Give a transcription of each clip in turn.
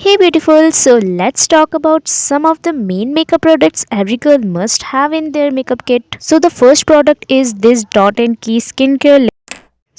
Hey beautiful, so let's talk about some of the main makeup products every girl must have in their makeup kit. So the first product is this Dot and Key skincare lip.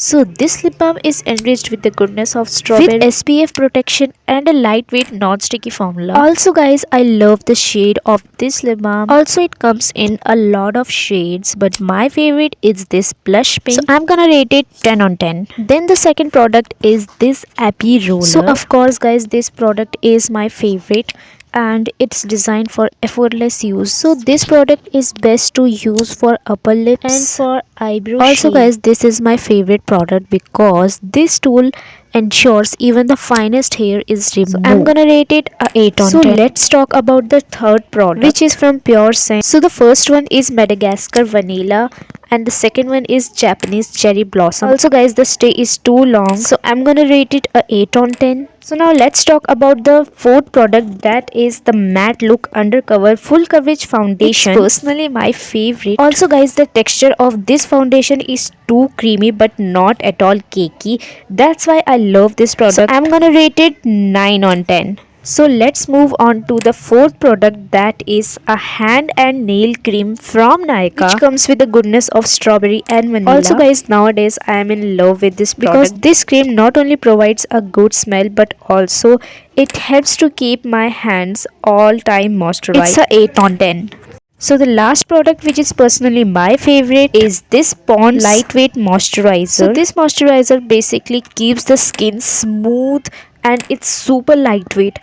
So this lip balm is enriched with the goodness of strawberry with SPF protection and a lightweight non-sticky formula. Also guys, I love the shade of this lip balm. Also it comes in a lot of shades, but my favorite is this blush pink. So I'm gonna rate it 10 on 10. Then the second product is this Eyebrow Roller. So of course guys, this product is my favorite and it's designed for effortless use. So this product is best to use for upper lips and for eyebrow also shape. Guys, this is my favorite product because this tool ensures even the finest hair is removed. So I'm gonna rate it a 8 on 10. So let's talk about the third product, which is from Pure Scent. So the first one is Madagascar Vanilla and the second one is Japanese Cherry Blossom. Also guys, the stay is too long, so I'm gonna rate it a 8 on 10. So now let's talk about the fourth product, that is the Matte Look Undercover Full Coverage Foundation. It's personally my favorite. Also guys, the texture of this foundation is too creamy but not at all cakey. That's why I love this product. So I'm gonna rate it 9 on 10. So let's move on to the fourth product, that is a hand and nail cream from Nykaa, which comes with the goodness of strawberry and vanilla. Also guys, nowadays I am in love with this product because this cream not only provides a good smell but also it helps to keep my hands all time moisturized. It's a 8 on 10. So the last product, which is personally my favorite, is this Pond's lightweight moisturizer. So this moisturizer basically keeps the skin smooth and it's super lightweight.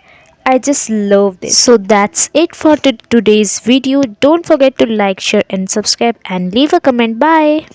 I just love this. So that's it for today's video. Don't forget to like, share and subscribe and leave a comment. Bye.